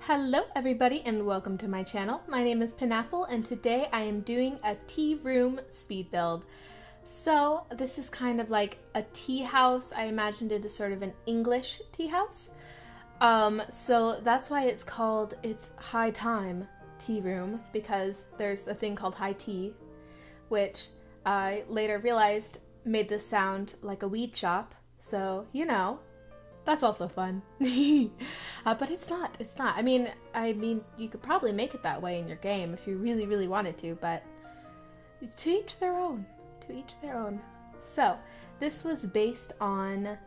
Hello everybody and welcome to my channel. My name is Penapple and today I am doing a tea room speed build. So this is kind of like a tea house. I imagined it as sort of an English tea house. So that's why it's High Time Tea Room, because there's a thing called high tea, which I later realized made this sound like a weed shop. So, you know, that's also fun. But it's not. I mean, you could probably make it that way in your game if you really, really wanted to, but to each their own. So, this was based on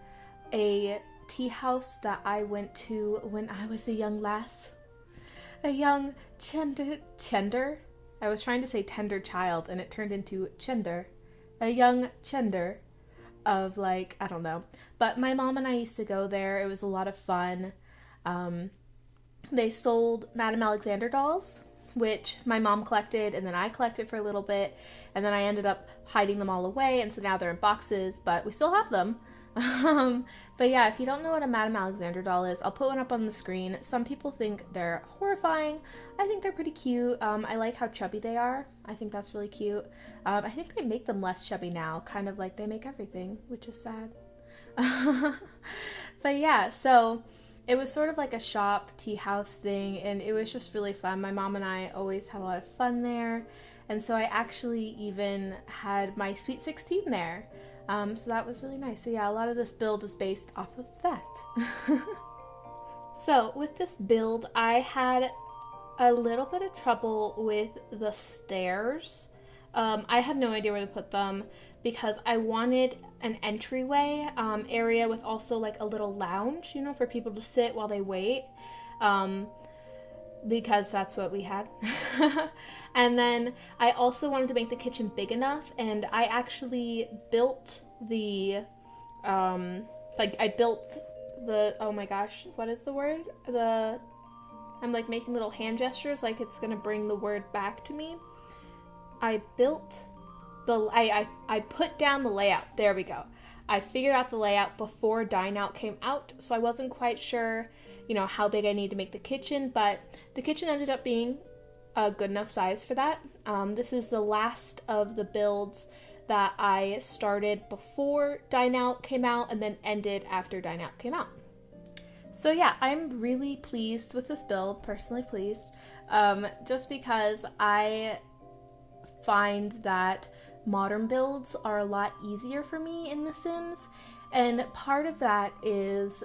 a tea house that I went to when I was a young lass. A young chender. I was trying to say tender child, and it turned into chender. A young chender of, like, I don't know. But my mom and I used to go there. It was a lot of fun. They sold Madame Alexander dolls, which my mom collected, and then I collected for a little bit, and then I ended up hiding them all away, and so now they're in boxes, but we still have them. But yeah, if you don't know what a Madame Alexander doll is, I'll put one up on the screen. Some people think they're horrifying. I think they're pretty cute. I like how chubby they are. I think that's really cute. I think they make them less chubby now, kind of like they make everything, which is sad. But yeah, so it was sort of like a shop tea house thing, and it was just really fun. My mom and I always had a lot of fun there, and so I actually even had my Sweet 16 there. So that was really nice. So yeah, a lot of this build is based off of that. So with this build, I had a little bit of trouble with the stairs. I had no idea where to put them because I wanted an entryway area with also like a little lounge, you know, for people to sit while they wait. Because that's what we had. And then I also wanted to make the kitchen big enough, and I actually built oh my gosh, what is the word? I'm like making little hand gestures like it's gonna bring the word back to me. I put down the layout. There we go. I figured out the layout before Dine Out came out, so I wasn't quite sure, you know, how big I need to make the kitchen, but the kitchen ended up being a good enough size for that. This is the last of the builds that I started before Dine Out came out and then ended after Dine Out came out. So yeah, I'm really pleased with this build, personally pleased, just because I find that modern builds are a lot easier for me in The Sims, and part of that is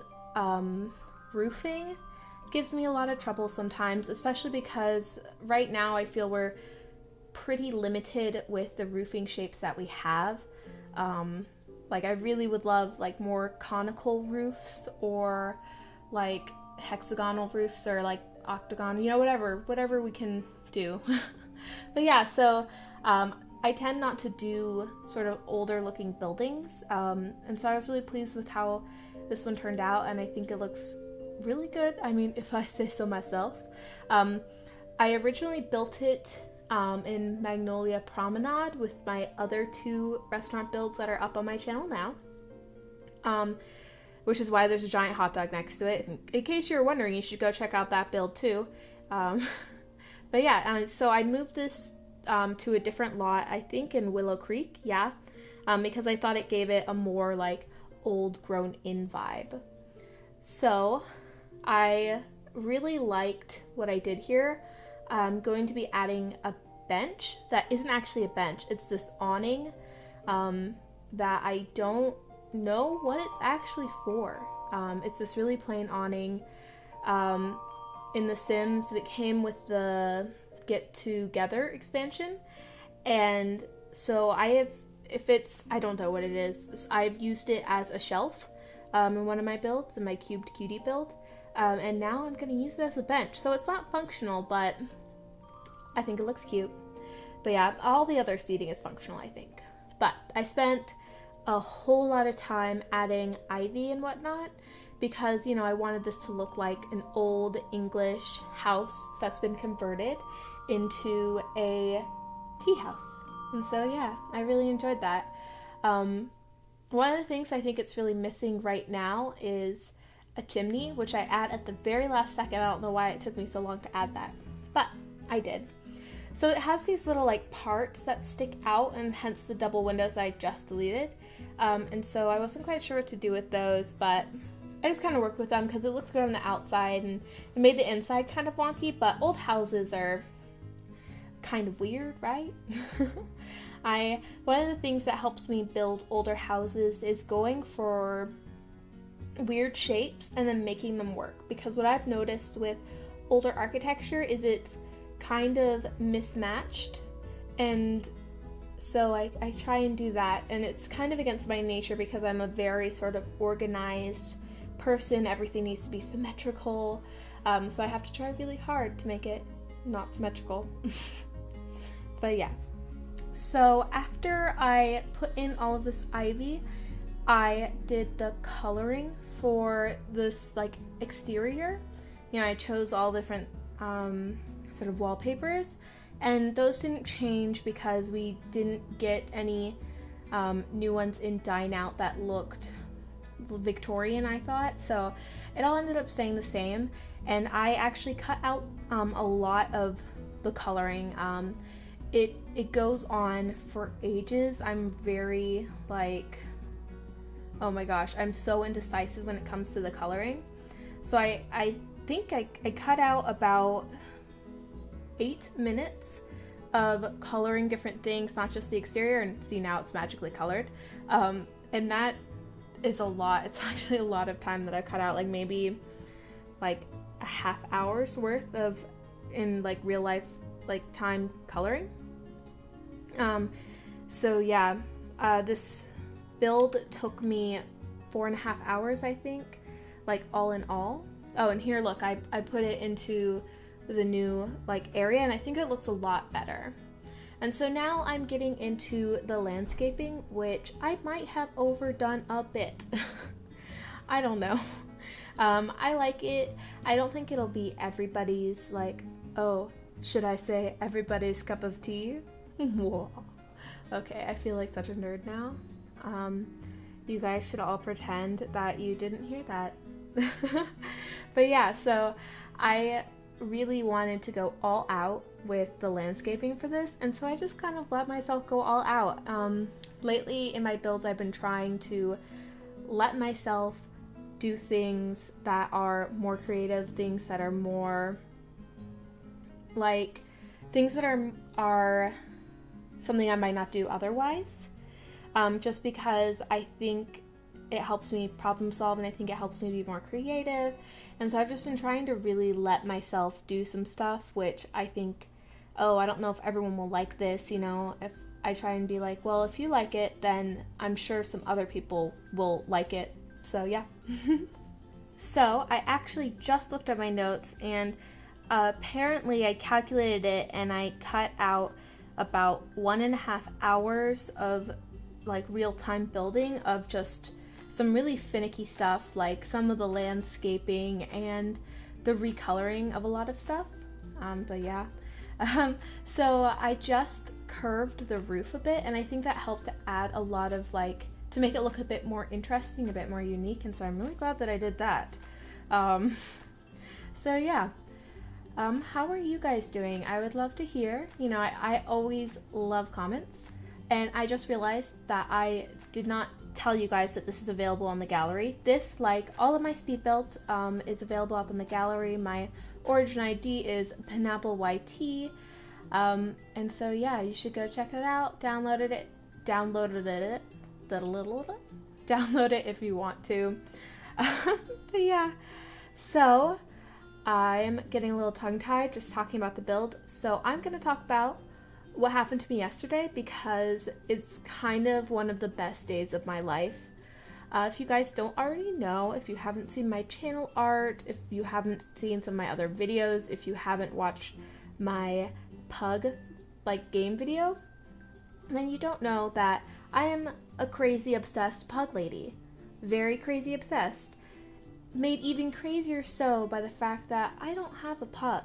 roofing gives me a lot of trouble sometimes, especially because right now I feel we're pretty limited with the roofing shapes that we have. Like I really would love like more conical roofs or like hexagonal roofs or like octagon, you know, whatever we can do. But yeah, so I tend not to do sort of older looking buildings, and so I was really pleased with how this one turned out, and I think it looks really good. I mean, if I say so myself. I originally built it in Magnolia Promenade with my other two restaurant builds that are up on my channel now, which is why there's a giant hot dog next to it. In case you were wondering, you should go check out that build too. But yeah, so I moved this to a different lot, I think in Willow Creek, yeah, because I thought it gave it a more like old grown in vibe. So I really liked what I did here. I'm going to be adding a bench that isn't actually a bench. It's this awning that I don't know what it's actually for. It's this really plain awning. In The Sims, it came with the Get Together expansion, and so I don't know what it is. I've used it as a shelf in one of my builds, in my cubed cutie build, and now I'm going to use it as a bench. So it's not functional, but I think it looks cute. But yeah, all the other seating is functional, I think. But I spent a whole lot of time adding ivy and whatnot because, you know, I wanted this to look like an old English house that's been converted into a tea house. And so yeah, I really enjoyed that. One of the things I think it's really missing right now is a chimney, which I add at the very last second. I don't know why it took me so long to add that, but I did. So it has these little like parts that stick out, and hence the double windows that I just deleted. And so I wasn't quite sure what to do with those, but I just kind of worked with them because it looked good on the outside and it made the inside kind of wonky, but old houses are kind of weird, right? One of the things that helps me build older houses is going for weird shapes and then making them work, because what I've noticed with older architecture is it's kind of mismatched, and so I try and do that, and it's kind of against my nature because I'm a very sort of organized person. Everything needs to be symmetrical, so I have to try really hard to make it not symmetrical. But yeah, so after I put in all of this ivy, I did the coloring for this like exterior. You know, I chose all different sort of wallpapers, and those didn't change because we didn't get any new ones in Dine Out that looked Victorian, I thought. So it all ended up staying the same, and I actually cut out a lot of the coloring. It goes on for ages. I'm very like, oh my gosh, I'm so indecisive when it comes to the coloring. So I think I cut out about 8 minutes of coloring different things, not just the exterior, and see, now it's magically colored. And that is a lot. It's actually a lot of time that I cut out, like maybe like a half hour's worth of in like real life like time coloring. So yeah, this build took me 4.5 hours, I think, like all in all. Oh, and here, look, I put it into the new like area, and I think it looks a lot better. And so now I'm getting into the landscaping, which I might have overdone a bit. I don't know. I like it. I don't think it'll be everybody's like, oh, should I say everybody's cup of tea? Whoa. Okay, I feel like such a nerd now. You guys should all pretend that you didn't hear that. But yeah, so I really wanted to go all out with the landscaping for this, and so I just kind of let myself go all out. Lately in my builds, I've been trying to let myself do things that are more creative, things that are more like things that are something I might not do otherwise, just because I think it helps me problem solve, and I think it helps me be more creative. And so I've just been trying to really let myself do some stuff, which I think, oh, I don't know if everyone will like this, you know, if I try and be like, well, if you like it, then I'm sure some other people will like it. So yeah. So I actually just looked at my notes, and apparently I calculated it, and I cut out about 1.5 hours of like real-time building of just some really finicky stuff, like some of the landscaping and the recoloring of a lot of stuff. But yeah. So I just curved the roof a bit, and I think that helped to add a lot of like, to make it look a bit more interesting, a bit more unique, and so I'm really glad that I did that. So yeah. How are you guys doing? I would love to hear. You know, I always love comments, and I just realized that I did not tell you guys that this is available on the gallery. This, like all of my speed builds, is available up in the gallery. My origin ID is penappleYT, and so yeah, you should go check it out. Download it if you want to. But yeah, so I'm getting a little tongue-tied just talking about the build, so I'm going to talk about what happened to me yesterday, because it's kind of one of the best days of my life. If you guys don't already know, if you haven't seen my channel art, if you haven't seen some of my other videos, if you haven't watched my pug like game video, then you don't know that I am a crazy obsessed pug lady. Very crazy obsessed. Made even crazier so by the fact that I don't have a pug.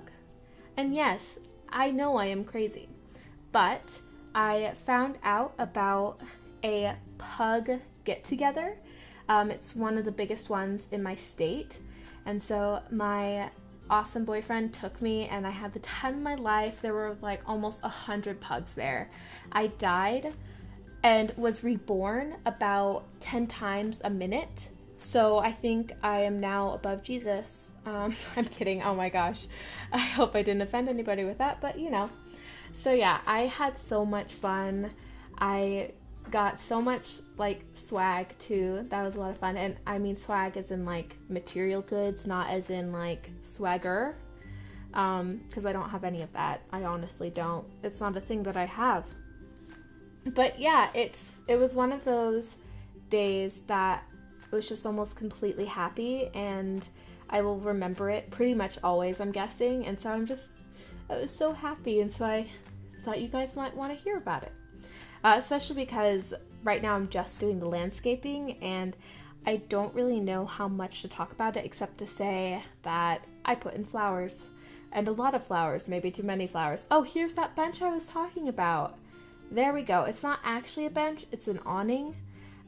And yes, I know I am crazy, but I found out about a pug get-together It's one of the biggest ones in my state. And so my awesome boyfriend took me and I had the time of my life. There were like almost 100 pugs there. I died and was reborn about 10 times a minute. So I think I am now above Jesus. I'm kidding. Oh my gosh. I hope I didn't offend anybody with that, but you know. So yeah, I had so much fun. I got so much like swag too. That was a lot of fun. And I mean swag as in like material goods, not as in like swagger. Because I don't have any of that. I honestly don't. It's not a thing that I have. But yeah, it was one of those days that was just almost completely happy, and I will remember it pretty much always, I'm guessing. And so I was so happy, and so I thought you guys might want to hear about it. Especially because right now I'm just doing the landscaping, and I don't really know how much to talk about it except to say that I put in flowers, and a lot of flowers, maybe too many flowers. Oh, here's that bench I was talking about. There we go. It's not actually a bench, it's an awning.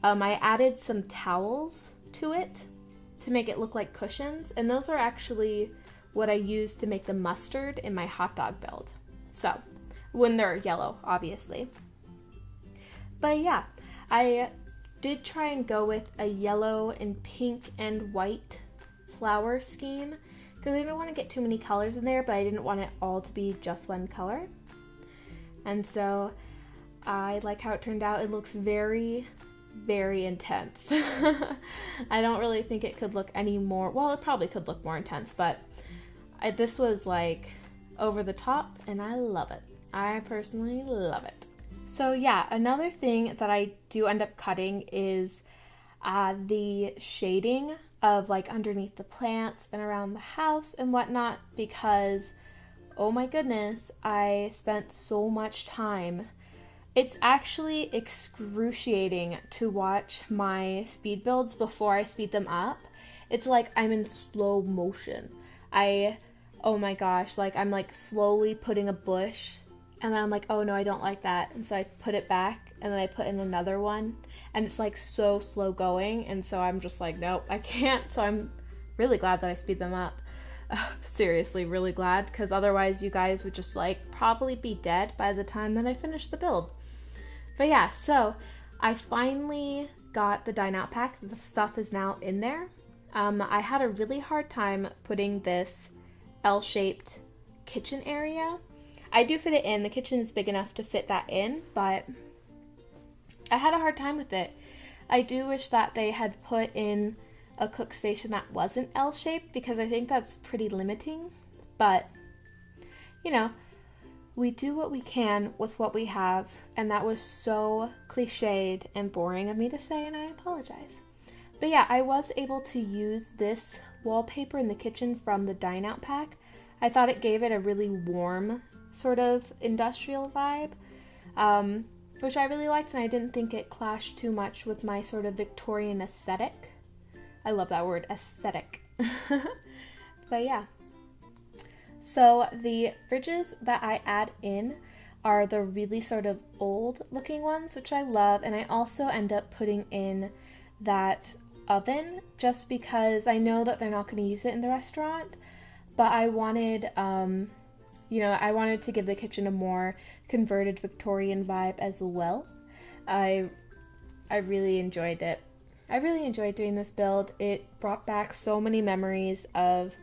I added some towels to it to make it look like cushions, and those are actually what I used to make the mustard in my hot dog build. So, when they're yellow, obviously. But yeah, I did try and go with a yellow and pink and white flower scheme because I didn't want to get too many colors in there, but I didn't want it all to be just one color. And so I like how it turned out. It looks very, very intense. I don't really think it could look any more, well, it probably could look more intense, but this was like over the top, and I love it. I personally love it. So yeah, another thing that I do end up cutting is the shading of like underneath the plants and around the house and whatnot, because oh my goodness, I spent so much time. It's actually excruciating to watch my speed builds before I speed them up. It's like I'm in slow motion. Oh my gosh, like I'm like slowly putting a bush, and then I'm like, oh no, I don't like that. And so I put it back, and then I put in another one, and it's like so slow going. And so I'm just like, nope, I can't. So I'm really glad that I speed them up. Seriously, really glad, because otherwise you guys would just like probably be dead by the time that I finish the build. But yeah, so I finally got the Dine out pack. The stuff is now in there. I had a really hard time putting this L-shaped kitchen area. I do fit it in. The kitchen is big enough to fit that in, but I had a hard time with it. I do wish that they had put in a cook station that wasn't L-shaped, because I think that's pretty limiting. But, you know, we do what we can with what we have, and that was so cliched and boring of me to say, and I apologize. But yeah, I was able to use this wallpaper in the kitchen from the Dine out pack. I thought it gave it a really warm sort of industrial vibe, which I really liked, and I didn't think it clashed too much with my sort of Victorian aesthetic. I love that word, aesthetic. But yeah. So the fridges that I add in are the really sort of old looking ones, which I love. And I also end up putting in that oven just because I know that they're not going to use it in the restaurant. But I wanted, I wanted to give the kitchen a more converted Victorian vibe as well. I really enjoyed it. I really enjoyed doing this build. It brought back so many memories of,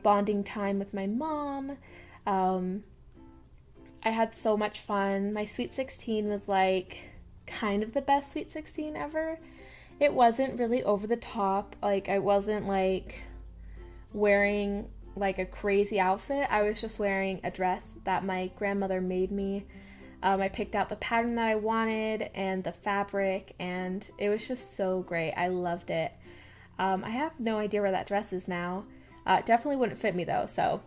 bonding time with my mom. I had so much fun. My Sweet 16 was like kind of the best Sweet 16 ever. It wasn't really over the top. Like I wasn't like wearing like a crazy outfit. I was just wearing a dress that my grandmother made me. I picked out the pattern that I wanted and the fabric, and it was just so great. I loved it. I have no idea where that dress is now. It definitely wouldn't fit me though, so.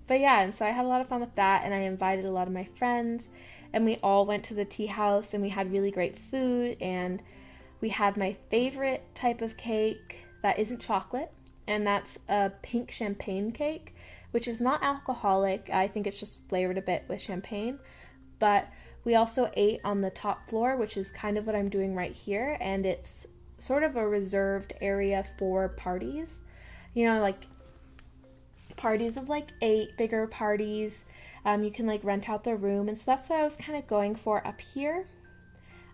But yeah, and so I had a lot of fun with that, and I invited a lot of my friends, and we all went to the tea house, and we had really great food, and we had my favorite type of cake that isn't chocolate, and that's a pink champagne cake, which is not alcoholic. I think it's just flavored a bit with champagne. But we also ate on the top floor, which is kind of what I'm doing right here, and it's sort of a reserved area for parties. You know, like parties of like 8, bigger parties. You can like rent out the room, and so that's what I was kind of going for up here.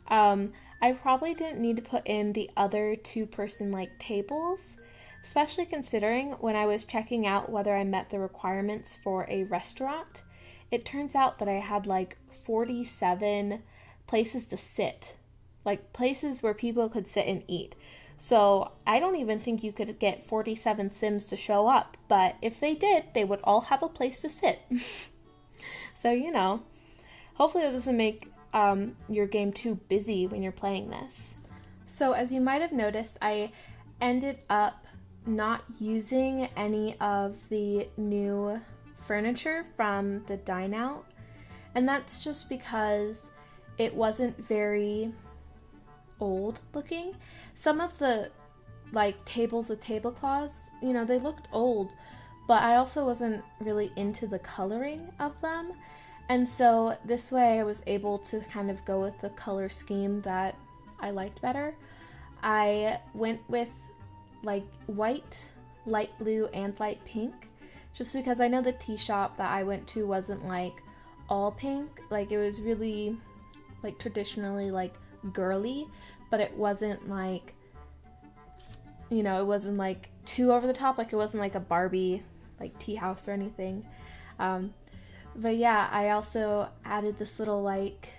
I probably didn't need to put in the other 2-person like tables, especially considering when I was checking out whether I met the requirements for a restaurant. It turns out that I had like 47 places to sit, like places where people could sit and eat. So I don't even think you could get 47 Sims to show up, but if they did, they would all have a place to sit. So, you know, hopefully it doesn't make your game too busy when you're playing this. So as you might have noticed, I ended up not using any of the new furniture from the Dine out, and that's just because it wasn't very old looking. Some of the like tables with tablecloths, you know, they looked old, but I also wasn't really into the coloring of them. And so this way I was able to kind of go with the color scheme that I liked better. I went with like white, light blue, and light pink, just because I know the tea shop that I went to wasn't like all pink. Like it was really like traditionally like girly, but it wasn't like, you know, it wasn't like too over the top. Like it wasn't like a Barbie like tea house or anything. But yeah, I also added this little like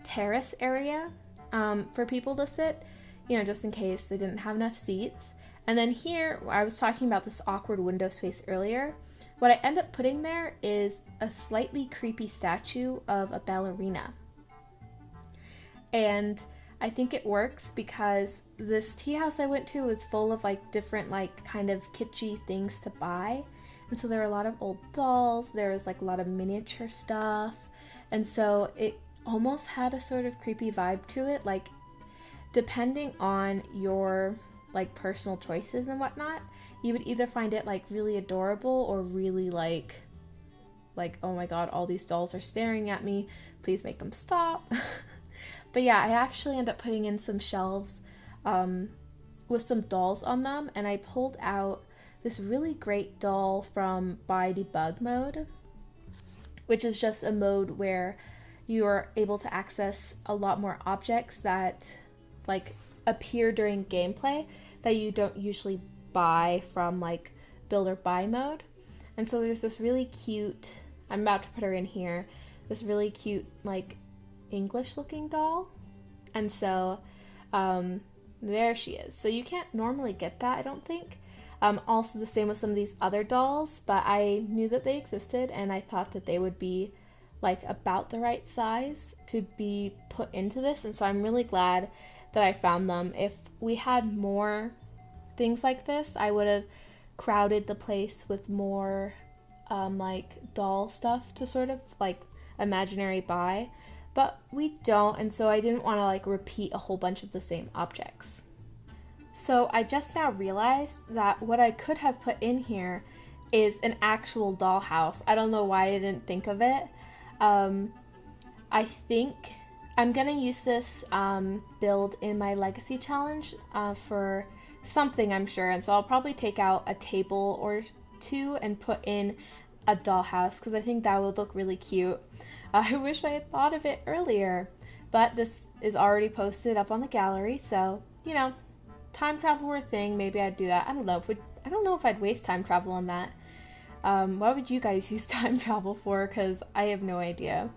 terrace area for people to sit, you know, just in case they didn't have enough seats. And then here, I was talking about this awkward window space earlier. What I end up putting there is a slightly creepy statue of a ballerina. And I think it works because this tea house I went to was full of like different like kind of kitschy things to buy. And so there were a lot of old dolls, there was like a lot of miniature stuff. And so it almost had a sort of creepy vibe to it. Like depending on your like personal choices and whatnot, you would either find it like really adorable or really like, oh my god, all these dolls are staring at me, please make them stop. But yeah, I actually ended up putting in some shelves with some dolls on them, and I pulled out this really great doll from Buy Debug mode, which is just a mode where you are able to access a lot more objects that like appear during gameplay that you don't usually buy from like build or buy mode. And so there's this really cute, I'm about to put her in here, this really cute like English looking doll. And so there she is. So you can't normally get that, I don't think. Also the same with some of these other dolls, but I knew that they existed and I thought that they would be like about the right size to be put into this, and so I'm really glad that I found them. If we had more things like this, I would have crowded the place with more like doll stuff to sort of like imaginary buy, but we don't, and so I didn't want to like repeat a whole bunch of the same objects. So I just now realized that what I could have put in here is an actual dollhouse. I don't know why I didn't think of it. I think I'm gonna use this build in my legacy challenge for something, I'm sure, and so I'll probably take out a table or two and put in a dollhouse because I think that would look really cute. I wish I had thought of it earlier, but this is already posted up on the gallery, so you know, time travel were a thing, maybe I'd do that. I don't know if I'd waste time travel on that. What would you guys use time travel for? Because I have no idea.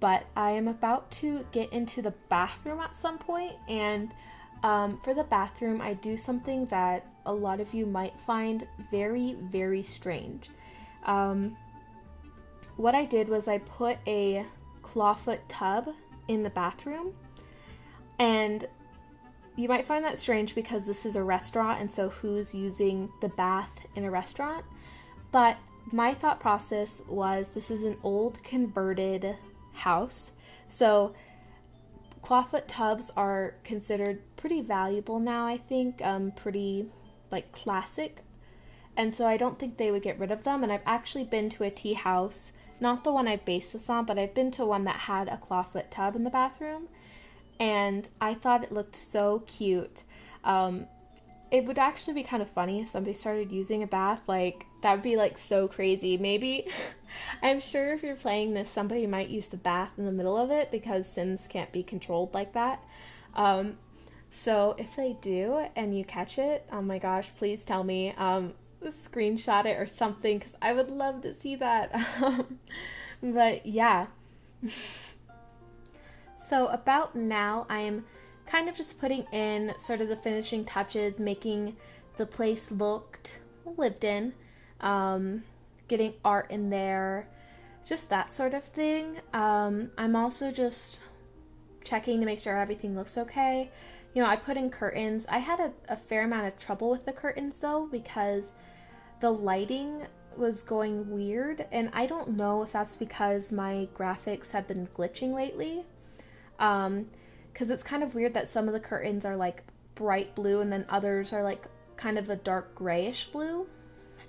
But I am about to get into the bathroom at some point, and for the bathroom I do something that a lot of you might find very, very strange. What I did was I put a clawfoot tub in the bathroom, and you might find that strange because this is a restaurant, and so who's using the bath in a restaurant? But my thought process was this is an old converted house, so clawfoot tubs are considered pretty valuable now, I think, pretty like classic, and so I don't think they would get rid of them. And I've actually been to a tea house, not the one I based this on, but I've been to one that had a clawfoot tub in the bathroom, and I thought it looked so cute. It would actually be kind of funny if somebody started using a bath. Like, that would be like so crazy. Maybe, I'm sure if you're playing this, somebody might use the bath in the middle of it because Sims can't be controlled like that. So if they do and you catch it, oh my gosh, please tell me, screenshot it or something, because I would love to see that. But yeah. So about now, I am kind of just putting in sort of the finishing touches, making the place looked lived in, getting art in there, just that sort of thing. I'm also just checking to make sure everything looks okay. You know, I put in curtains. I had a fair amount of trouble with the curtains though, because the lighting was going weird, and I don't know if that's because my graphics have been glitching lately. Because it's kind of weird that some of the curtains are like bright blue and then others are like kind of a dark grayish blue.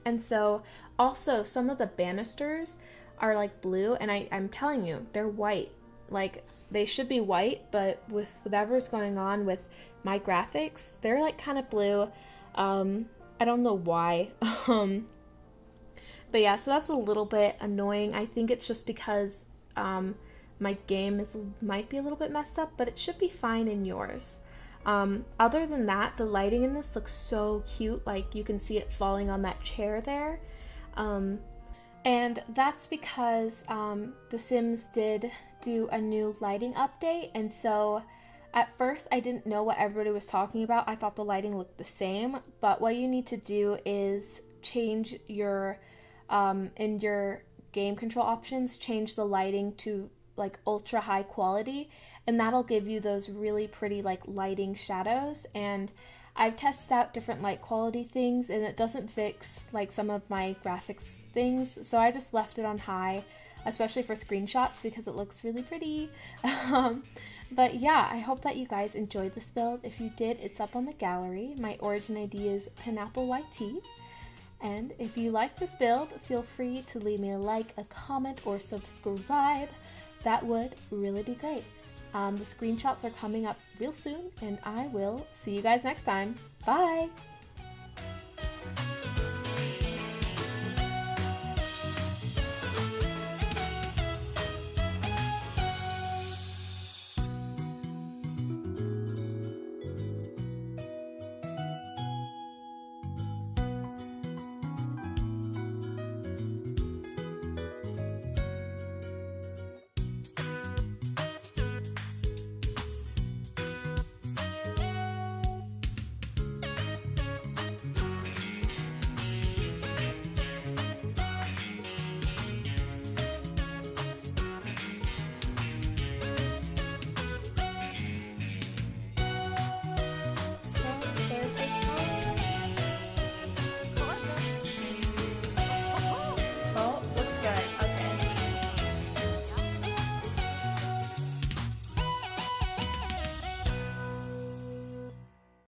And so also some of the banisters are like blue, and I'm telling you, they're white. Like, they should be white, but with whatever's going on with my graphics, they're like kind of blue. I don't know why. But yeah, so that's a little bit annoying. I think it's just because my game might be a little bit messed up, but it should be fine in yours. Other than that, the lighting in this looks so cute. Like, you can see it falling on that chair there. And that's because The Sims did do a new lighting update, and so at first I didn't know what everybody was talking about. I thought the lighting looked the same, but what you need to do is change your in your game control options, change the lighting to like ultra high quality, and that'll give you those really pretty like lighting shadows. And I've tested out different light quality things, and it doesn't fix like some of my graphics things, so I just left it on high, especially for screenshots, because it looks really pretty. But yeah, I hope that you guys enjoyed this build. If you did, it's up on the gallery. My origin ID is penappleYT. And if you like this build, feel free to leave me a like, a comment, or subscribe. That would really be great. The screenshots are coming up real soon, and I will see you guys next time. Bye!